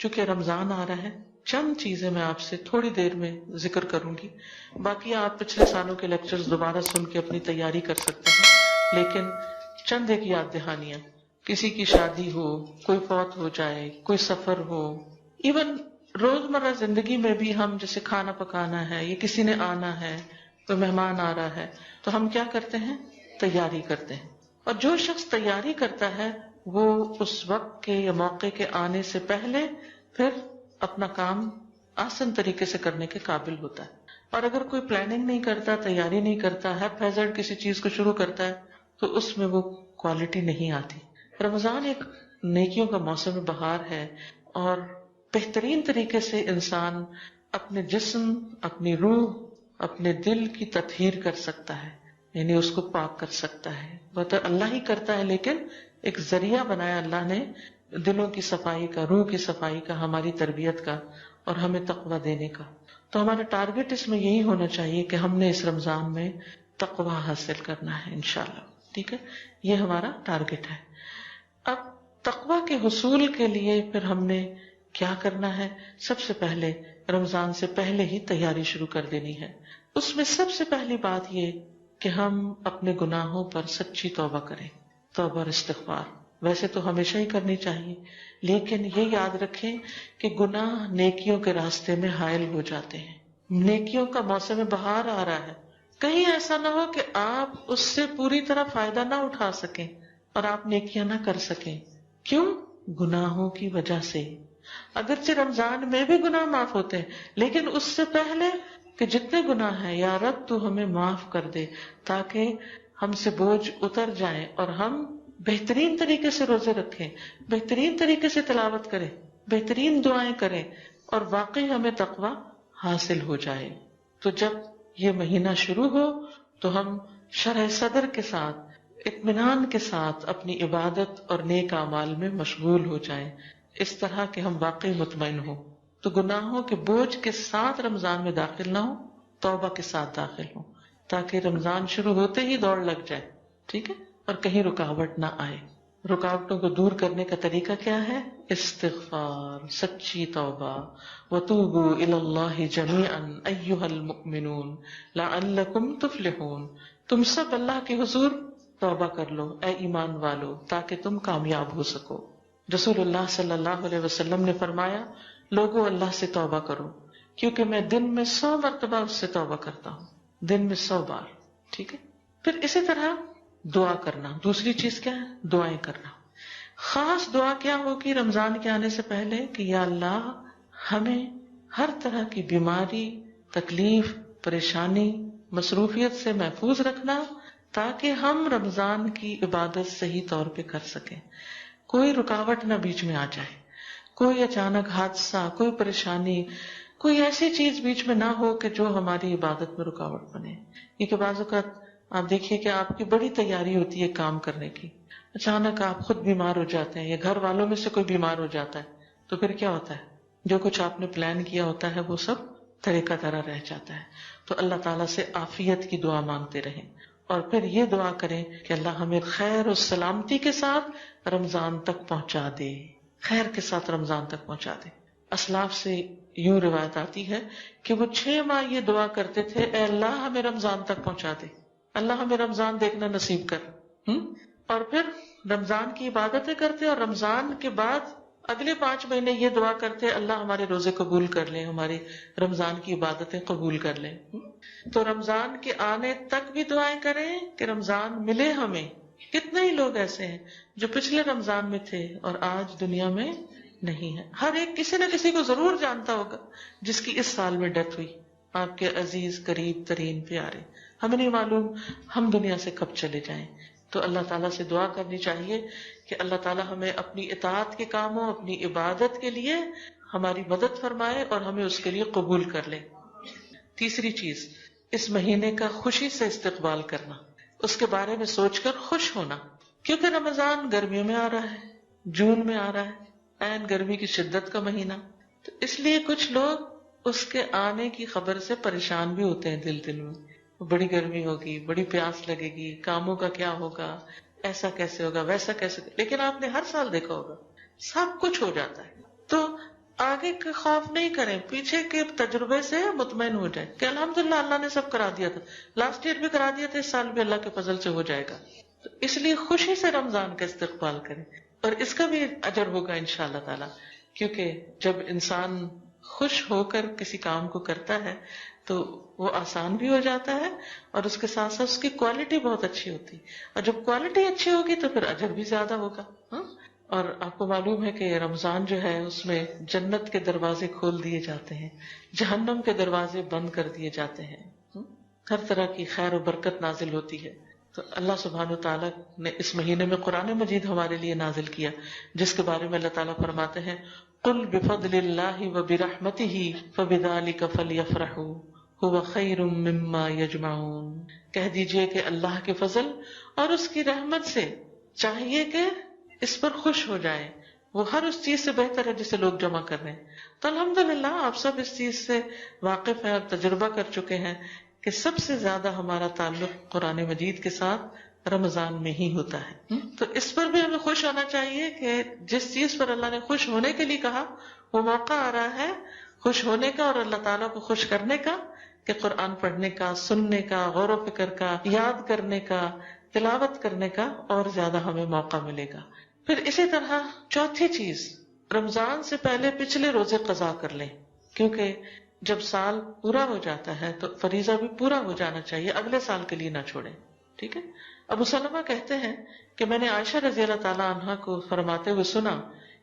چونکہ رمضان آ رہا ہے، چند چیزیں میں آپ سے تھوڑی دیر میں ذکر کروں گی، باقی آپ پچھلے سالوں کے لیکچرز دوبارہ سن کے اپنی تیاری کر سکتے ہیں، لیکن چند ایک یاد دہانیاں، کسی کی شادی ہو، کوئی فوت ہو جائے، کوئی سفر ہو، ایون روزمرہ زندگی میں بھی ہم جیسے کھانا پکانا ہے یا کسی نے آنا ہے، کوئی مہمان آ رہا ہے، تو ہم کیا کرتے ہیں؟ تیاری کرتے ہیں. اور جو شخص تیاری کرتا ہے وہ اس وقت کے یا موقع کے آنے سے پہلے پھر اپنا کام آسان طریقے سے کرنے کے قابل ہوتا ہے. اور اگر کوئی پلاننگ نہیں کرتا، تیاری نہیں کرتا، ہیپ ہیزرڈ کسی چیز کو شروع کرتا ہے تو اس میں وہ کوالٹی نہیں آتی. رمضان ایک نیکیوں کا موسم بہار ہے اور بہترین طریقے سے انسان اپنے جسم، اپنی روح، اپنے دل کی تطہیر کر سکتا ہے، یعنی اس کو پاک کر سکتا ہے. وہ تو اللہ ہی کرتا ہے، لیکن ایک ذریعہ بنایا اللہ نے دلوں کی صفائی کا، روح کی صفائی کا، ہماری تربیت کا اور ہمیں تقوی دینے کا. تو ہمارا ٹارگٹ اس میں یہی ہونا چاہیے کہ ہم نے اس رمضان میں تقوی حاصل کرنا ہے انشاءاللہ. ٹھیک ہے، یہ ہمارا ٹارگٹ ہے. اب تقوی کے حصول کے لیے پھر ہم نے کیا کرنا ہے؟ سب سے پہلے رمضان سے پہلے ہی تیاری شروع کر دینی ہے. اس میں سب سے پہلی بات یہ کہ ہم اپنے گناہوں پر سچی توبہ کریں، توبہ اور استغفار. ویسے تو ہمیشہ ہی کرنی چاہیے، لیکن یہ یاد رکھیں کہ گناہ نیکیوں کے راستے میں حائل ہو جاتے ہیں. نیکیوں کا موسم بہار آ رہا ہے، کہیں ایسا نہ ہو کہ آپ اس سے پوری طرح فائدہ نہ اٹھا سکیں اور آپ نیکیاں نہ کر سکیں. کیوں؟ گناہوں کی وجہ سے. اگرچہ رمضان میں بھی گناہ معاف ہوتے ہیں، لیکن اس سے پہلے کہ جتنے گناہ ہیں یا رب تو ہمیں معاف کر دے، تاکہ ہم سے بوجھ اتر جائیں اور ہم بہترین طریقے سے روزے رکھیں، بہترین طریقے سے تلاوت کریں، بہترین دعائیں کریں اور واقعی ہمیں تقوی حاصل ہو جائے. تو جب یہ مہینہ شروع ہو تو ہم شرح صدر کے ساتھ، اطمینان کے ساتھ اپنی عبادت اور نیک اعمال میں مشغول ہو جائیں، اس طرح کہ ہم واقعی مطمئن ہوں. تو گناہوں کے بوجھ کے ساتھ رمضان میں داخل نہ ہو، توبہ کے ساتھ داخل ہوں، تاکہ رمضان شروع ہوتے ہی دوڑ لگ جائے. ٹھیک ہے، اور کہیں رکاوٹ نہ آئے. رکاوٹوں کو دور کرنے کا طریقہ کیا ہے؟ استغفار، سچی توبہ. وَتُوبُوا إِلَى اللَّهِ جَمِيعًا أَيُّهَا الْمُؤْمِنُونَ لَعَلَّكُمْ تُفْلِحُونَ. تم سب اللہ کے حضور توبہ کر لو اے ایمان والو، تاکہ تم کامیاب ہو سکو. رسول اللہ صلی اللہ علیہ وسلم نے فرمایا، لوگوں اللہ سے توبہ کرو، کیونکہ میں دن میں 100 مرتبہ اس سے توبہ کرتا ہوں، دن میں 100 بار. ٹھیک ہے، پھر اسی طرح دعا کرنا. دوسری چیز کیا ہے؟ دعائیں کرنا. خاص دعا کیا ہوگی رمضان کے آنے سے پہلے کہ یا اللہ ہمیں ہر طرح کی بیماری، تکلیف، پریشانی، مصروفیت سے محفوظ رکھنا، تاکہ ہم رمضان کی عبادت صحیح طور پہ کر سکیں. کوئی رکاوٹ نہ بیچ میں آ جائے، کوئی اچانک حادثہ، کوئی پریشانی، کوئی ایسی چیز بیچ میں نہ ہو کہ جو ہماری عبادت میں رکاوٹ بنے. کیونکہ بعض اوقات آپ دیکھیے کہ آپ کی بڑی تیاری ہوتی ہے کام کرنے کی، اچانک آپ خود بیمار ہو جاتے ہیں یا گھر والوں میں سے کوئی بیمار ہو جاتا ہے، تو پھر کیا ہوتا ہے؟ جو کچھ آپ نے پلان کیا ہوتا ہے وہ سب طریقہ طرح رہ جاتا ہے. تو اللہ تعالیٰ سے عافیت کی دعا مانگتے رہیں، اور پھر یہ دعا کریں کہ اللہ ہمیں خیر و سلامتی کے ساتھ رمضان تک پہنچا دے، خیر کے ساتھ رمضان تک پہنچا دے. اسلاف سے یوں روایت آتی ہے کہ وہ 6 ماہ یہ دعا کرتے تھے، اے اللہ ہمیں رمضان تک پہنچا دے، اللہ ہمیں رمضان دیکھنا نصیب کر. اور پھر رمضان کی عبادتیں کرتے اور رمضان کے بعد اگلے 5 مہینے یہ دعا کرتے، اللہ ہمارے روزے قبول کر لیں، ہماری رمضان کی عبادتیں قبول کر لیں. تو رمضان کے آنے تک بھی دعائیں کریں کہ رمضان ملے ہمیں. کتنے ہی لوگ ایسے ہیں جو پچھلے رمضان میں تھے اور آج دنیا میں نہیں ہے. ہر ایک کسی نہ کسی کو ضرور جانتا ہوگا جس کی اس سال میں ڈیتھ ہوئی، آپ کے عزیز، قریب ترین، پیارے. ہمیں نہیں معلوم ہم دنیا سے کب چلے جائیں. تو اللہ تعالیٰ سے دعا کرنی چاہیے کہ اللہ تعالیٰ ہمیں اپنی اطاعت کے کاموں، اپنی عبادت کے لیے ہماری مدد فرمائے اور ہمیں اس کے لیے قبول کر لے. تیسری چیز، اس مہینے کا خوشی سے استقبال کرنا، اس کے بارے میں سوچ کر خوش ہونا. کیونکہ رمضان گرمیوں میں آ رہا ہے، جون میں آ رہا ہے، عین گرمی کی شدت کا مہینہ. تو اس لیے کچھ لوگ اس کے آنے کی خبر سے پریشان بھی ہوتے ہیں دل میں. بڑی گرمی ہوگی، بڑی پیاس لگے گی، کاموں کا کیا ہوگا، ایسا کیسے ہوگا، ویسا کیسے ہوگا. لیکن آپ نے ہر سال دیکھا ہوگا سب کچھ ہو جاتا ہے. تو آگے کے خوف نہیں کریں، پیچھے کے تجربے سے مطمئن ہو جائیں کہ الحمدللہ اللہ نے سب کرا دیا تھا، لاسٹ ایئر بھی کرا دیا تھا، اس سال بھی اللہ کے فضل سے ہو جائے گا. تو اس لیے خوشی سے رمضان کا استقبال کریں، اور اس کا بھی اجر ہوگا انشاءاللہ تعالی، کیونکہ جب انسان خوش ہو کر کسی کام کو کرتا ہے تو وہ آسان بھی ہو جاتا ہے، اور اس کے ساتھ ساتھ اس کی کوالٹی بہت اچھی ہوتی ہے، اور جب کوالٹی اچھی ہوگی تو پھر اجر بھی زیادہ ہوگا. ہاں، اور آپ کو معلوم ہے کہ رمضان جو ہے اس میں جنت کے دروازے کھول دیے جاتے ہیں، جہنم کے دروازے بند کر دیے جاتے ہیں، ہر طرح کی خیر و برکت نازل ہوتی ہے. تو اللہ سبحانہ وتعالیٰ نے اس مہینے میں قرآن مجید ہمارے لیے نازل کیا، جس کے بارے میں اللہ تعالیٰ فرماتے ہیں قل بفضل اللہ وبرحمتہ فبذلک فلیفرحوا هو خیر مما یجمعون. کہہ دیجئے کہ اللہ کے فضل اور اس کی رحمت سے چاہیے کہ اس پر خوش ہو جائیں، وہ ہر اس چیز سے بہتر ہے جسے لوگ جمع کر رہے ہیں. تو الحمدللہ آپ سب اس چیز سے واقف ہیں اور تجربہ کر چکے ہیں کہ سب سے زیادہ ہمارا تعلق قرآن مجید کے ساتھ رمضان میں ہی ہوتا ہے. تو اس پر بھی ہمیں خوش ہونا چاہیے کہ جس چیز پر اللہ نے خوش ہونے کے لیے کہا وہ موقع آ رہا ہے خوش ہونے کا اور اللہ تعالیٰ کو خوش کرنے کا، کہ قرآن پڑھنے کا، سننے کا، غور و فکر کا، یاد کرنے کا، تلاوت کرنے کا اور زیادہ ہمیں موقع ملے گا. پھر اسی طرح چوتھی چیز، رمضان سے پہلے پچھلے روزے قضا کر لیں، کیونکہ جب سال پورا ہو جاتا ہے تو فریضہ بھی پورا ہو جانا چاہیے، اگلے سال کے لیے نہ چھوڑیں. ٹھیک ہے. ابو سلمہ کہتے ہیں کہ میں نے عائشہ رضی اللہ تعالی عنہا کو فرماتے ہوئے سنا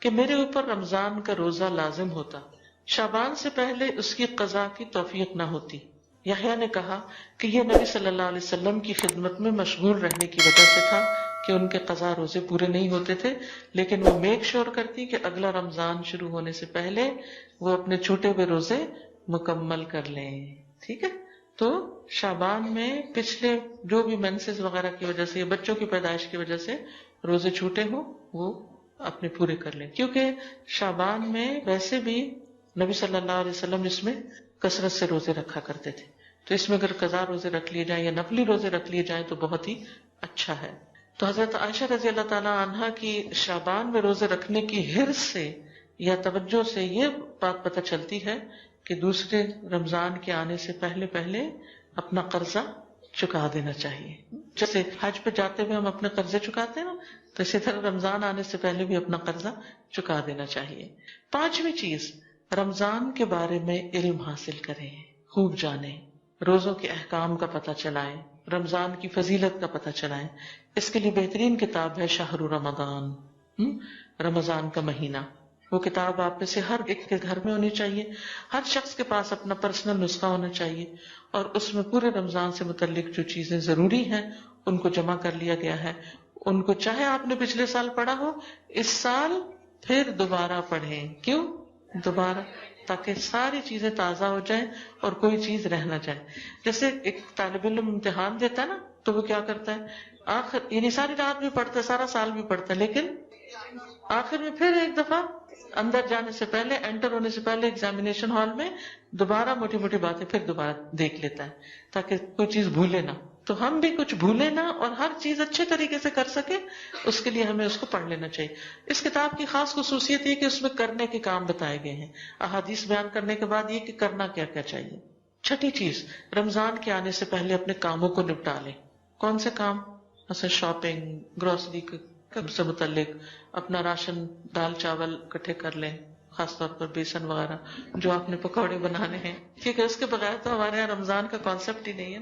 کہ میرے اوپر رمضان کا روزہ لازم ہوتا، شعبان سے پہلے اس کی قضا کی توفیق نہ ہوتی. یحییٰ نے کہا کہ یہ نبی صلی اللہ علیہ وسلم کی خدمت میں مشغول رہنے کی وجہ سے تھا کہ ان کے قضا روزے پورے نہیں ہوتے تھے، لیکن وہ میک شور کرتی کہ اگلا رمضان شروع ہونے سے پہلے وہ اپنے چھوٹے ہوئے روزے مکمل کر لیں. ٹھیک ہے. تو شعبان میں پچھلے جو بھی منسز وغیرہ کی وجہ سے یا بچوں کی پیدائش کی وجہ سے روزے چھوٹے ہوں وہ اپنے پورے کر لیں، کیونکہ شعبان میں ویسے بھی نبی صلی اللہ علیہ وسلم اس میں کثرت سے روزے رکھا کرتے تھے، تو اس میں اگر قضا روزے رکھ لیے جائیں یا نفلی روزے رکھ لیے جائیں تو بہت ہی اچھا ہے. تو حضرت عائشہ رضی اللہ تعالی عنہا کی شعبان میں روزے رکھنے کی حرص سے یا توجہ سے یہ بات پتہ چلتی ہے کہ دوسرے رمضان کے آنے سے پہلے پہلے اپنا قرضہ چکا دینا چاہیے. جیسے حج پہ جاتے ہوئے ہم اپنے قرضے چکاتے ہیں نا، تو اسی طرح رمضان آنے سے پہلے بھی اپنا قرضہ چکا دینا چاہیے. پانچویں چیز، رمضان کے بارے میں علم حاصل کریں، خوب جانیں، روزوں کے احکام کا پتہ چلائیں، رمضان کی فضیلت کا پتہ چلائیں. اس کے لیے بہترین کتاب ہے شہر رمضان، رمضان کا مہینہ. وہ کتاب آپ میں سے ہر ایک کے گھر میں ہونی چاہیے، ہر شخص کے پاس اپنا پرسنل نسخہ ہونا چاہیے، اور اس میں پورے رمضان سے متعلق جو چیزیں ضروری ہیں ان کو جمع کر لیا گیا ہے. ان کو چاہے آپ نے پچھلے سال پڑھا ہو، اس سال پھر دوبارہ پڑھیں. کیوں دوبارہ؟ تاکہ ساری چیزیں تازہ ہو جائیں اور کوئی چیز رہ نہ جائے. جیسے ایک طالب علم امتحان دیتا ہے نا، تو وہ کیا کرتا ہے، آخر یعنی ساری رات بھی پڑھتا ہے، سارا سال بھی پڑھتا ہے، لیکن آخر میں پھر ایک دفعہ اندر جانے سے پہلے، انٹر ہونے سے پہلے ایگزامینیشن ہال میں دوبارہ موٹی موٹی باتیں پھر دوبارہ دیکھ لیتا ہے تاکہ کوئی چیز بھولے نہ. تو ہم بھی کچھ بھولے نہ اور ہر چیز اچھے طریقے سے کر سکے، اس کے لیے ہمیں اس کو پڑھ لینا چاہیے. اس کتاب کی خاص خصوصیت یہ کہ اس میں کرنے کے کام بتائے گئے ہیں، احادیث بیان کرنے کے بعد یہ کہ کرنا کیا کیا چاہیے. چھٹی چیز، رمضان کے آنے سے پہلے اپنے کاموں کو نپٹا لیں. کون سے کام؟ مثلا شاپنگ، گروسری سے متعلق، اپنا راشن دال چاول اکٹھے کر لیں، خاص طور پر بیسن وغیرہ جو آپ نے پکوڑے بنانے ہیں، کیونکہ اس کے بغیر تو ہمارے یہاں رمضان کا کانسیپٹ ہی نہیں ہے.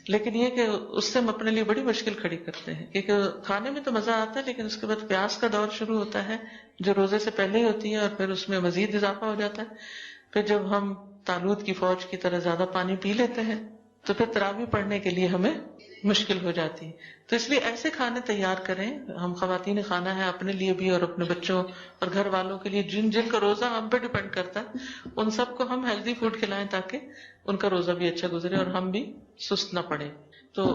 لیکن یہ کہ اس سے ہم اپنے لیے بڑی مشکل کھڑی کرتے ہیں، کیونکہ کھانے میں تو مزہ آتا ہے لیکن اس کے بعد پیاس کا دور شروع ہوتا ہے جو روزے سے پہلے ہی ہوتی ہے، اور پھر اس میں مزید اضافہ ہو جاتا ہے. پھر جب ہم طالوت کی فوج کی طرح زیادہ پانی پی لیتے ہیں تو پھر تراویح پڑھنے کے لیے ہمیں مشکل ہو جاتی ہے. تو اس لیے ایسے کھانے تیار کریں، ہم خواتین کھانا ہے اپنے لیے بھی اور اپنے بچوں اور گھر والوں کے لیے جن جن کا روزہ ہم پہ ڈیپینڈ کرتا ہے، ان سب کو ہم ہیلدی فوڈ کھلائیں تاکہ ان کا روزہ بھی اچھا گزرے اور ہم بھی سست نہ پڑے. تو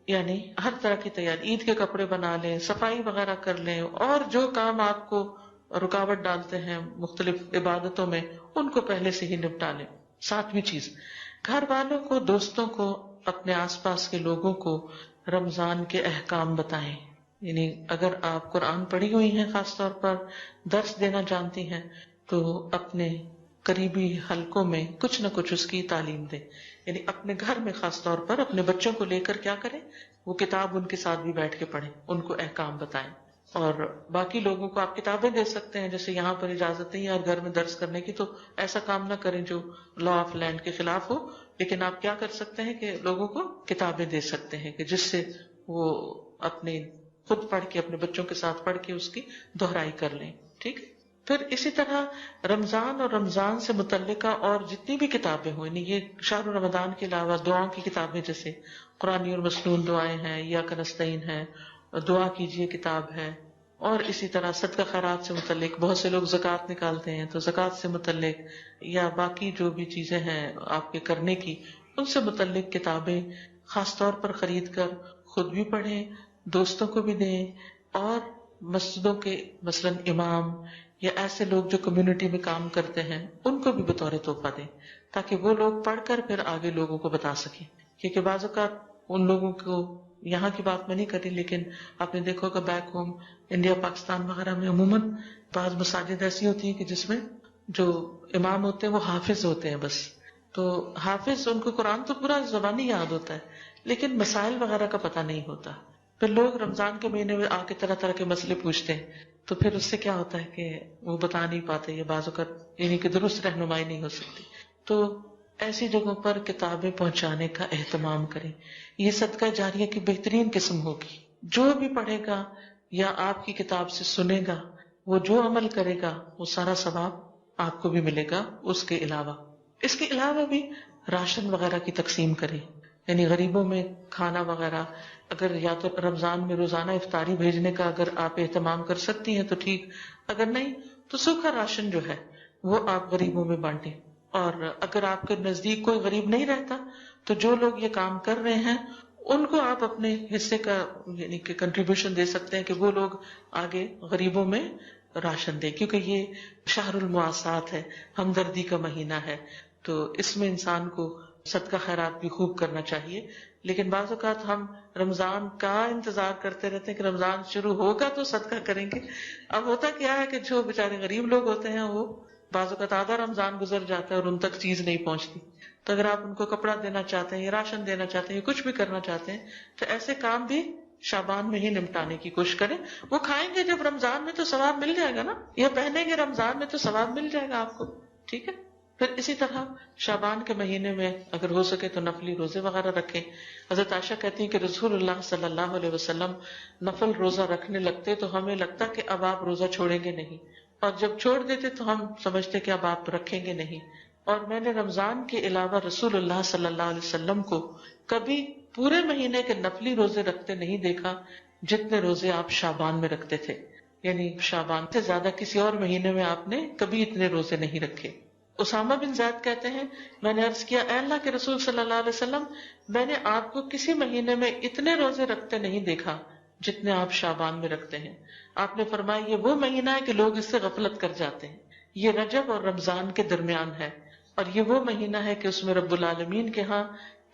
یعنی ہر طرح کی تیاری، عید کے کپڑے بنا لیں، صفائی وغیرہ کر لیں، اور جو کام آپ کو رکاوٹ ڈالتے ہیں مختلف عبادتوں میں ان کو پہلے سے ہی نپٹا لیں. ساتویں چیز، گھر والوں کو، دوستوں کو، اپنے آس پاس کے لوگوں کو رمضان کے احکام بتائیں. یعنی اگر آپ قرآن پڑھی ہوئی ہیں، خاص طور پر درس دینا جانتی ہیں، تو اپنے قریبی حلقوں میں کچھ نہ کچھ اس کی تعلیم دیں. یعنی اپنے گھر میں خاص طور پر اپنے بچوں کو لے کر کیا کریں، وہ کتاب ان کے ساتھ بھی بیٹھ کے پڑھیں، ان کو احکام بتائیں. اور باقی لوگوں کو آپ کتابیں دے سکتے ہیں، جیسے یہاں پر اجازت نہیں ہے اور گھر میں درس کرنے کی، تو ایسا کام نہ کریں جو لا آف لینڈ کے خلاف ہو. لیکن آپ کیا کر سکتے ہیں کہ لوگوں کو کتابیں دے سکتے ہیں کہ جس سے وہ اپنے خود پڑھ کے اپنے بچوں کے ساتھ پڑھ کے اس کی دہرائی کر لیں. ٹھیک ہے. پھر اسی طرح رمضان اور رمضان سے متعلقہ اور جتنی بھی کتابیں ہوئی، یعنی یہ شہر رمضان کے علاوہ دعاؤں کی کتابیں جیسے قرآنی اور مسنون دعائیں ہیں، یا کنستین ہے، دعا کیجئے کتاب ہے، اور اسی طرح صدقہ خیرات سے متعلق بہت سے لوگ زکوٰۃ نکالتے ہیں تو زکوٰۃ سے متعلق یا باقی جو بھی چیزیں ہیں آپ کے کرنے کی، ان سے متعلق کتابیں خاص طور پر خرید کر خود بھی پڑھیں، دوستوں کو بھی دیں، اور مسجدوں کے مثلا امام یا ایسے لوگ جو کمیونٹی میں کام کرتے ہیں ان کو بھی بطور تحفہ دیں، تاکہ وہ لوگ پڑھ کر پھر آگے لوگوں کو بتا سکیں. کیونکہ بعض اوقات ان لوگوں کو، یہاں کی بات میں نہیں کر رہی لیکن آپ نے دیکھا ہوگا بیک ہوم انڈیا پاکستان وغیرہ میں عموماً بعض مساجد ایسی ہوتی ہیں کہ جس میں جو امام ہوتے ہیں وہ حافظ ہوتے ہیں بس. تو حافظ ان کو قرآن تو پورا زبانی یاد ہوتا ہے لیکن مسائل وغیرہ کا پتہ نہیں ہوتا. پھر لوگ رمضان کے مہینے میں آ کے طرح طرح کے مسئلے پوچھتے ہیں، تو پھر اس سے کیا ہوتا ہے کہ وہ بتا نہیں پاتے، یا بعض اوقات یعنی کہ درست رہنمائی نہیں ہو سکتی. تو ایسی جگہوں پر کتابیں پہنچانے کا اہتمام کریں. یہ صدقہ جاریہ کی بہترین قسم ہوگی. جو بھی پڑھے گا یا آپ کی کتاب سے سنے گا، وہ جو عمل کرے گا وہ سارا ثواب آپ کو بھی ملے گا. اس کے علاوہ بھی راشن وغیرہ کی تقسیم کریں، یعنی غریبوں میں کھانا وغیرہ، اگر یا تو رمضان میں روزانہ افطاری بھیجنے کا اگر آپ اہتمام کر سکتی ہیں تو ٹھیک، اگر نہیں تو سوکھا راشن جو ہے وہ آپ غریبوں میں بانٹیں. اور اگر آپ کے نزدیک کوئی غریب نہیں رہتا تو جو لوگ یہ کام کر رہے ہیں ان کو آپ اپنے حصے کا یعنی کہ کنٹریبیوشن دے سکتے ہیں کہ وہ لوگ آگے غریبوں میں راشن دیں. کیونکہ یہ شہر المواسات ہے، ہمدردی کا مہینہ ہے، تو اس میں انسان کو صدقہ خیرات بھی خوب کرنا چاہیے. لیکن بعض اوقات ہم رمضان کا انتظار کرتے رہتے ہیں کہ رمضان شروع ہوگا تو صدقہ کریں گے. اب ہوتا کیا ہے کہ جو بیچارے غریب لوگ ہوتے ہیں وہ بعض اوقات آدھا رمضان گزر جاتا ہے اور ان تک چیز نہیں پہنچتی. تو اگر آپ ان کو کپڑا دینا چاہتے ہیں یا راشن دینا چاہتے ہیں یا کچھ بھی کرنا چاہتے ہیں تو ایسے کام بھی شعبان میں ہی نمٹانے کی کوشش کریں. وہ کھائیں گے جب رمضان میں تو ثواب مل جائے گا نا، یا پہنیں گے رمضان میں تو ثواب مل جائے گا آپ کو. ٹھیک ہے. پھر اسی طرح شعبان کے مہینے میں اگر ہو سکے تو نفلی روزے وغیرہ رکھیں. حضرت عائشہ کہتی ہیں کہ رسول اللہ صلی اللہ علیہ وسلم نفل روزہ رکھنے لگتے تو ہمیں لگتا کہ اب آپ روزہ چھوڑیں گے نہیں، اور جب چھوڑ دیتے تو ہم سمجھتے کہ اب آپ رکھیں گے نہیں. اور میں نے رمضان کے علاوہ رسول اللہ صلی اللہ علیہ وسلم کو کبھی پورے مہینے کے نفلی روزے رکھتے نہیں دیکھا جتنے روزے آپ شعبان میں رکھتے تھے. یعنی شعبان سے زیادہ کسی اور مہینے میں آپ نے کبھی اتنے روزے نہیں رکھے. اسامہ بن زید کہتے ہیں میں نے عرض کیا اے اللہ کے رسول صلی اللہ علیہ وسلم، میں نے آپ کو کسی مہینے میں اتنے روزے رکھتے نہیں دیکھا جتنے آپ شعبان میں رکھتے ہیں. آپ نے فرمایا یہ وہ مہینہ ہے کہ لوگ اس سے غفلت کر جاتے ہیں، یہ رجب اور رمضان کے درمیان ہے، اور یہ وہ مہینہ ہے کہ اس میں رب العالمین کے ہاں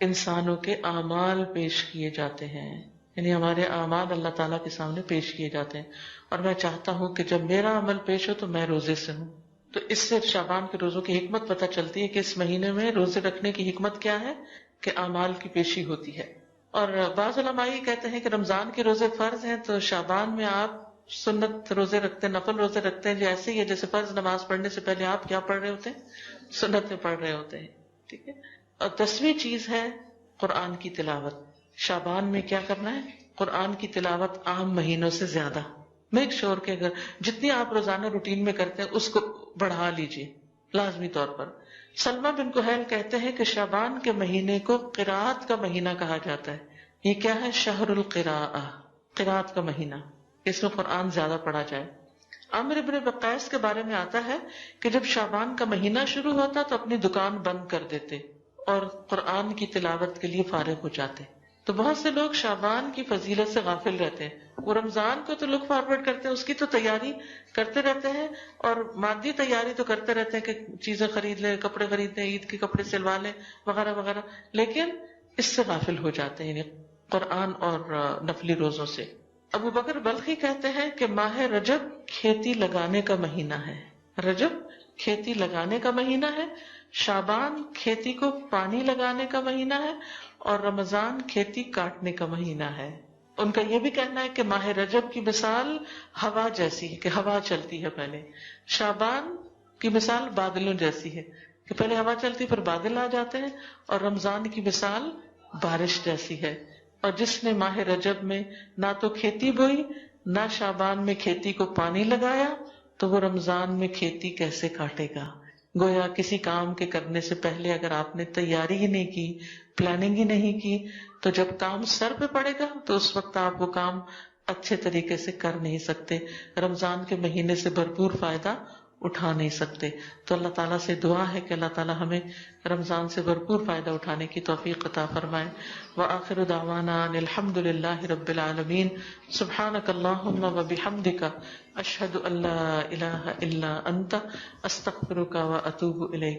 انسانوں کے اعمال پیش کیے جاتے ہیں. یعنی ہمارے اعمال اللہ تعالیٰ کے سامنے پیش کیے جاتے ہیں، اور میں چاہتا ہوں کہ جب میرا عمل پیش ہو تو میں روزے سے ہوں. تو اس سے شعبان کے روزوں کی حکمت پتہ چلتی ہے کہ اس مہینے میں روزے رکھنے کی حکمت کیا ہے کہ اعمال کی پیشی ہوتی ہے. اور بعض علماء یہ کہتے ہیں کہ رمضان کے روزے فرض ہیں تو شعبان میں آپ سنت روزے رکھتے ہیں، نفل روزے رکھتے ہیں، جیسے ہی ہے جیسے فرض نماز پڑھنے سے پہلے آپ کیا پڑھ رہے ہوتے ہیں، سنت میں پڑھ رہے ہوتے ہیں. ٹھیک ہے. اور 10ویں چیز ہے قرآن کی تلاوت. شعبان میں کیا کرنا ہے؟ قرآن کی تلاوت عام مہینوں سے زیادہ میک شور کہ اگر جتنی آپ روزانہ روٹین میں کرتے ہیں اس کو بڑھا لیجئے لازمی طور پر. سلمہ بن کہیل کہتے ہیں کہ شعبان کے مہینے کو قرات کا مہینہ کہا جاتا ہے. یہ کیا ہے؟ شہر القراءہ، قرات کا مہینہ، اس میں قرآن زیادہ پڑھا جائے. عامر بن وقاص کے بارے میں آتا ہے کہ جب شعبان کا مہینہ شروع ہوتا تو اپنی دکان بند کر دیتے اور قرآن کی تلاوت کے لیے فارغ ہو جاتے. تو بہت سے لوگ شعبان کی فضیلت سے غافل رہتے ہیں. وہ رمضان کو تو لک فارورڈ کرتے ہیں، اس کی تو تیاری کرتے رہتے ہیں اور مادی تیاری تو کرتے رہتے ہیں کہ چیزیں خرید لیں، کپڑے خرید لیں، عید کے کپڑے سلوا لیں وغیرہ وغیرہ، لیکن اس سے غافل ہو جاتے ہیں یعنی قرآن اور نفلی روزوں سے. ابو بکر بلخی کہتے ہیں کہ ماہ رجب کھیتی لگانے کا مہینہ ہے. رجب کھیتی لگانے کا مہینہ ہے، شعبان کھیتی کو پانی لگانے کا مہینہ ہے، اور رمضان کھیتی کاٹنے کا مہینہ ہے۔ ان کا یہ بھی کہنا ہے کہ ماہ رجب کی مثال ہوا جیسی ہے کہ ہوا چلتی ہے پہلے، شعبان کی مثال بادلوں جیسی ہے کہ پہلے ہوا چلتی پھر بادل آ جاتے ہیں، اور رمضان کی مثال بارش جیسی ہے۔ اور جس نے ماہ رجب میں نہ تو کھیتی بوئی نہ شعبان میں کھیتی کو پانی لگایا تو وہ رمضان میں کھیتی کیسے کاٹے گا؟ گویا کسی کام کے کرنے سے پہلے اگر آپ نے تیاری ہی نہیں کی، پلاننگ ہی نہیں کی، تو جب کام سر پہ پڑے گا تو اس وقت آپ وہ کام اچھے طریقے سے کر نہیں سکتے، رمضان کے مہینے سے بھرپور فائدہ اٹھا نہیں سکتے۔ تو اللہ تعالیٰ سے دعا ہے کہ اللہ تعالیٰ ہمیں رمضان سے بھرپور فائدہ اٹھانے کی توفیق عطا فرمائے۔ وآخر دعوانا ان الحمد للہ رب العالمین۔ سبحانک اللہم وبحمدک، اشہد ان لا الہ الا انت، استغفرک واتوب الیک۔